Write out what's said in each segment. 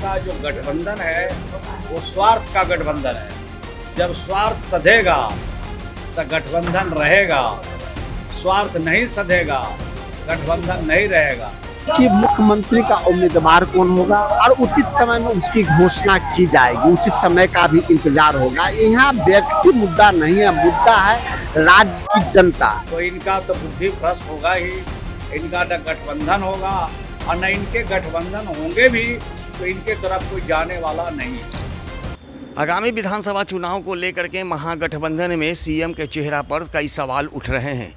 इनका जो गठबंधन है वो स्वार्थ का गठबंधन है। जब स्वार्थ सधेगा तो गठबंधन रहेगा, स्वार्थ नहीं सधेगा गठबंधन नहीं रहेगा। कि मुख्यमंत्री का उम्मीदवार कौन होगा और उचित समय में उसकी घोषणा की जाएगी, उचित समय का भी इंतजार होगा। यहाँ व्यक्ति मुद्दा नहीं है, मुद्दा है राज्य की जनता। तो इनका तो बुद्धि भ्रष्ट होगा ही, इनका न गठबंधन होगा और न इनके गठबंधन होंगे भी तो इनके तरफ कोई जाने वाला नहीं है। आगामी विधानसभा चुनाव को लेकर के महागठबंधन में सीएम के चेहरा पर कई सवाल उठ रहे हैं।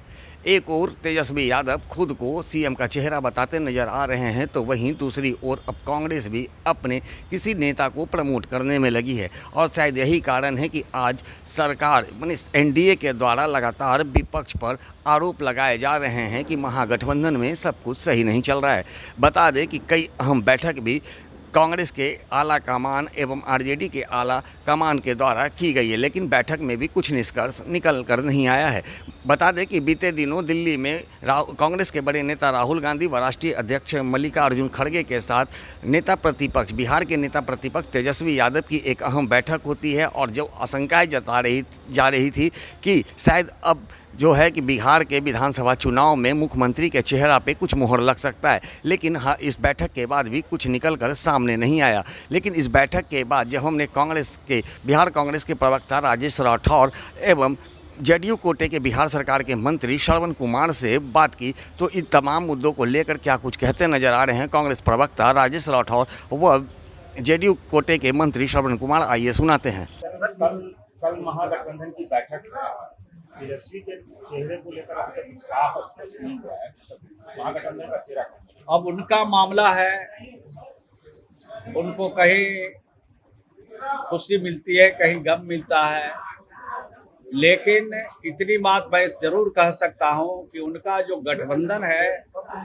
एक ओर तेजस्वी यादव खुद को सीएम का चेहरा बताते नजर आ रहे हैं, तो वहीं दूसरी ओर अब कांग्रेस भी अपने किसी नेता को प्रमोट करने में लगी है। और शायद यही कारण है कि आज सरकार यानी एनडीए के द्वारा लगातार विपक्ष पर आरोप लगाए जा रहे हैं कि महागठबंधन में सब कुछ सही नहीं चल रहा है। बता दें कि कई अहम बैठक भी कांग्रेस के आला कमान एवं आरजेडी के आला कमान के द्वारा की गई है, लेकिन बैठक में भी कुछ निष्कर्ष निकल कर नहीं आया है। बता दें कि बीते दिनों दिल्ली में कांग्रेस के बड़े नेता राहुल गांधी व राष्ट्रीय अध्यक्ष मल्लिकार्जुन खड़गे के साथ नेता प्रतिपक्ष बिहार के नेता प्रतिपक्ष तेजस्वी यादव की एक अहम बैठक होती है, और जो आशंकाएं जा रही थी कि शायद अब जो है कि बिहार के विधानसभा चुनाव में मुख्यमंत्री के चेहरा पे कुछ मोहर लग सकता है। लेकिन हाँ, इस बैठक के बाद भी कुछ निकल कर सामने नहीं आया। लेकिन इस बैठक के बाद जब हमने बिहार कांग्रेस के प्रवक्ता राजेश राठौर एवं जेडीयू कोटे के बिहार सरकार के मंत्री श्रवण कुमार से बात की, तो इन तमाम मुद्दों को लेकर क्या कुछ कहते नजर आ रहे हैं कांग्रेस प्रवक्ता राजेश राठौर व जेडीयू कोटे के मंत्री श्रवण कुमार। आइए सुनाते हैं। कल महागठबंधन की बैठक तेजस्वी के चेहरे को लेकर अब तक साफ स्पष्ट नहीं हुआ है, महागठबंधन का चेहरा अब उनका मामला है। उनको कहीं खुशी मिलती है, कहीं गम मिलता है, लेकिन इतनी बात मैं जरूर कह सकता हूं कि उनका जो गठबंधन है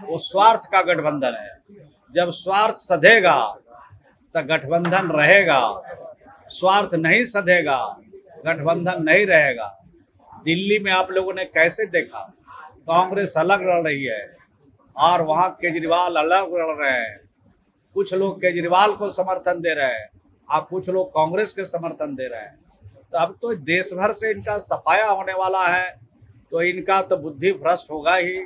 वो स्वार्थ का गठबंधन है। जब स्वार्थ सधेगा तो गठबंधन रहेगा, स्वार्थ नहीं सधेगा गठबंधन नहीं रहेगा। दिल्ली में आप लोगों ने कैसे देखा, कांग्रेस अलग लड़ रही है और वहां केजरीवाल अलग लड़ रहे हैं। कुछ लोग केजरीवाल को समर्थन दे रहे हैं और कुछ लोग कांग्रेस के समर्थन दे रहे हैं। तो अब तो देश भर से इनका सफाया होने वाला है, तो इनका तो बुद्धि भ्रष्ट होगा ही,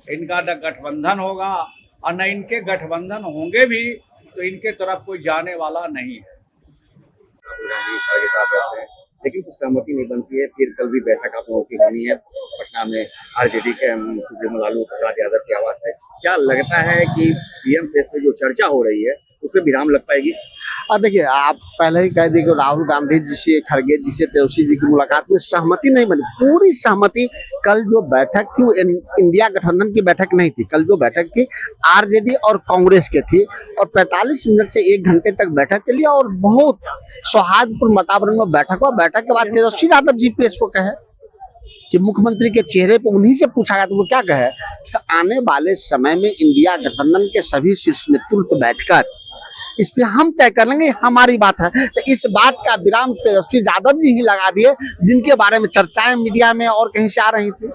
इनका न गठबंधन होगा और न इनके गठबंधन होंगे भी तो इनके तरफ कोई जाने वाला नहीं है। राहुल गांधी खड़गे साहब रहते हैं, लेकिन कुछ सहमति नहीं बनती है। फिर कल भी बैठक आप लोगों की होनी है पटना में आरजेडी के सुप्रीमो लालू प्रसाद यादव की आवाज पे। क्या लगता है कि सीएम फेस पे जो चर्चा हो रही है उसमें विराम लग पाएगी? और देखिए, आप पहले ही कह दिए कि राहुल गांधी जी से खड़गे जी से तेजस्वी जी की मुलाकात में सहमति नहीं बनी। पूरी सहमति, कल जो बैठक थी वो इंडिया गठबंधन की बैठक नहीं थी। कल जो बैठक थी आरजेडी और कांग्रेस के थी, और 45 मिनट से 1 घंटे तक बैठक चली और बहुत सौहार्दपूर्ण वातावरण में बैठक हुआ। बैठक के बाद तेजस्वी यादव जी प्रेस को कहे कि मुख्यमंत्री के चेहरे पर उन्हीं से पूछा गया तो वो क्या कहे कि आने वाले समय में इंडिया गठबंधन के सभी शीर्ष नेतृत्व बैठकर इस पे हम तय कर लेंगे, हमारी बात है। तो इस बात का विराम तेजस्वी यादव जी ही लगा दिए, जिनके बारे में चर्चाएं मीडिया में और कहीं से आ रही थी।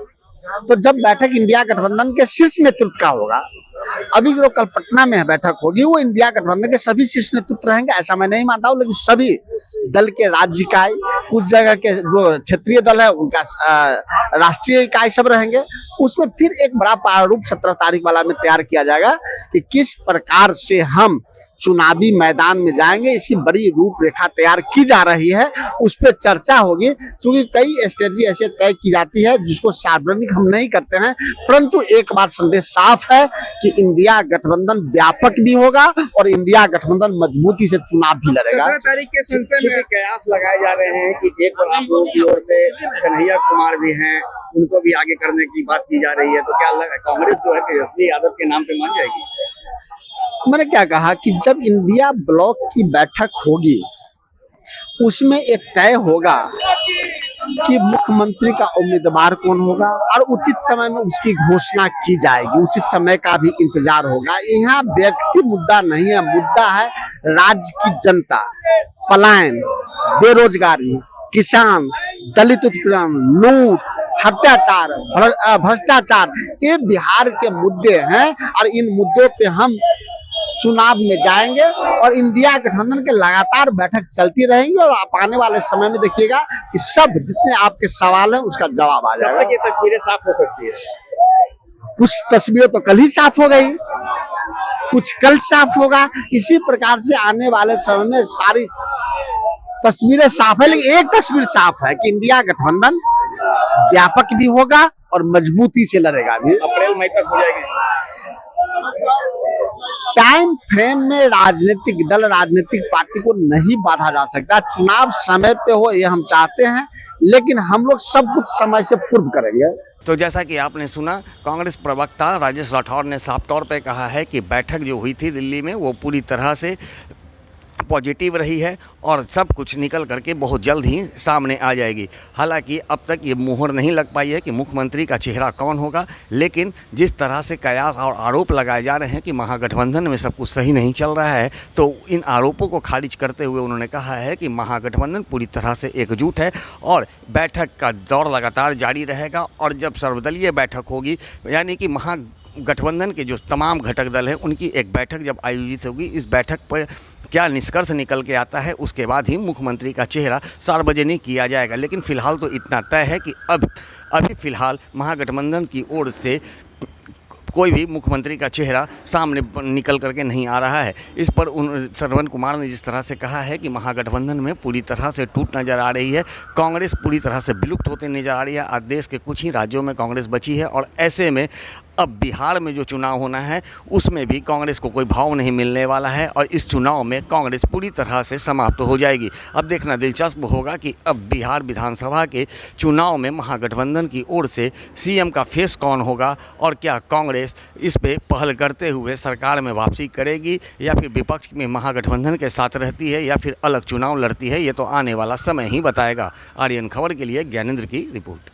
तो जब बैठक इंडिया गठबंधन के शीर्ष नेतृत्व का होगा, अभी जो कल पटना में बैठक होगी वो इंडिया गठबंधन के सभी शीर्ष नेतृत्व रहेंगे, ऐसा मैं नहीं मानता हूँ। लेकिन सभी दल के राज्य इकाई, कुछ जगह के जो क्षेत्रीय दल है उनका राष्ट्रीय इकाई सब रहेंगे। उसमें फिर एक बड़ा प्रारूप 17 तारीख वाला में तैयार किया जाएगा कि किस प्रकार से हम चुनावी मैदान में जाएंगे। इसकी बड़ी रूपरेखा तैयार की जा रही है, उस पर चर्चा होगी। क्योंकि कई स्ट्रेटजी ऐसे तय की जाती है जिसको सार्वजनिक हम नहीं करते हैं, परंतु एक बात संदेश साफ है कि इंडिया गठबंधन व्यापक भी होगा और इंडिया गठबंधन मजबूती से चुनाव भी लड़ेगा। 17 तारीख के संसद में कयास लगाए जा रहे हैं कि एक बार आप लोगों की ओर से कन्हैया कुमार भी हैं, उनको भी आगे करने की बात की जा रही है। तो क्या कांग्रेस जो है तेजस्वी यादव के नाम पे मान जाएगी? मैंने क्या कहा कि जब इंडिया ब्लॉक की बैठक होगी उसमें एक तय होगा कि मुख्यमंत्री का उम्मीदवार कौन होगा और उचित समय में उसकी घोषणा की जाएगी, उचित समय का भी इंतजार होगा। यहाँ व्यक्ति मुद्दा नहीं है, मुद्दा है राज्य की जनता। पलायन, बेरोजगारी, किसान, दलित उत्पीड़न, लूट, हत्याचार, भ्रष्टाचार, ये बिहार के मुद्दे हैं और इन मुद्दों पे हम चुनाव में जाएंगे और इंडिया गठबंधन के लगातार बैठक चलती रहेंगी और आप आने वाले समय में देखिएगा कि सब जितने आपके सवाल हैं उसका जवाब आ कब जाएगा। तक ये तस्वीरें साफ हो सकती है? कुछ तस्वीरें तो कल ही साफ हो गई, कुछ कल साफ होगा। इसी प्रकार से आने वाले समय में सारी तस्वीरें साफ है, लेकिन एक तस्वीर साफ है कि इंडिया गठबंधन व्यापक भी होगा और मजबूती से लड़ेगा भी। अप्रैल मई तक हो जाएगी। टाइम फ्रेम में राजनीतिक दल, राजनीतिक पार्टी को नहीं बाधा जा सकता। चुनाव समय पे हो ये हम चाहते हैं, लेकिन हम लोग सब कुछ समय से पूर्व करेंगे। तो जैसा कि आपने सुना, कांग्रेस प्रवक्ता राजेश राठौर ने साफ तौर पे कहा है कि बैठक जो हुई थी दिल्ली में वो पूरी तरह से पॉजिटिव रही है और सब कुछ निकल करके बहुत जल्द ही सामने आ जाएगी। हालांकि अब तक ये मुहर नहीं लग पाई है कि मुख्यमंत्री का चेहरा कौन होगा, लेकिन जिस तरह से कयास और आरोप लगाए जा रहे हैं कि महागठबंधन में सब कुछ सही नहीं चल रहा है, तो इन आरोपों को खारिज करते हुए उन्होंने कहा है कि महागठबंधन पूरी तरह से एकजुट है और बैठक का दौर लगातार जारी रहेगा। और जब सर्वदलीय बैठक होगी, यानी कि गठबंधन के जो तमाम घटक दल हैं उनकी एक बैठक जब आयोजित होगी, इस बैठक पर क्या निष्कर्ष निकल के आता है उसके बाद ही मुख्यमंत्री का चेहरा सार्वजनिक किया जाएगा। लेकिन फिलहाल तो इतना तय है कि अभी फिलहाल महागठबंधन की ओर से कोई भी मुख्यमंत्री का चेहरा सामने निकल करके नहीं आ रहा है। इस पर श्रवण कुमार ने जिस तरह से कहा है कि महागठबंधन में पूरी तरह से टूट नजर आ रही है, कांग्रेस पूरी तरह से विलुप्त होते नजर आ रही है। आज देश के कुछ ही राज्यों में कांग्रेस बची है और ऐसे में अब बिहार में जो चुनाव होना है उसमें भी कांग्रेस को कोई भाव नहीं मिलने वाला है और इस चुनाव में कांग्रेस पूरी तरह से समाप्त हो जाएगी। अब देखना दिलचस्प होगा कि अब बिहार विधानसभा के चुनाव में महागठबंधन की ओर से सीएम का फेस कौन होगा और क्या कांग्रेस इस पे पहल करते हुए सरकार में वापसी करेगी या फिर विपक्ष में महागठबंधन के साथ रहती है या फिर अलग चुनाव लड़ती है, ये तो आने वाला समय ही बताएगा। आर्यन खबर के लिए ज्ञानेंद्र की रिपोर्ट।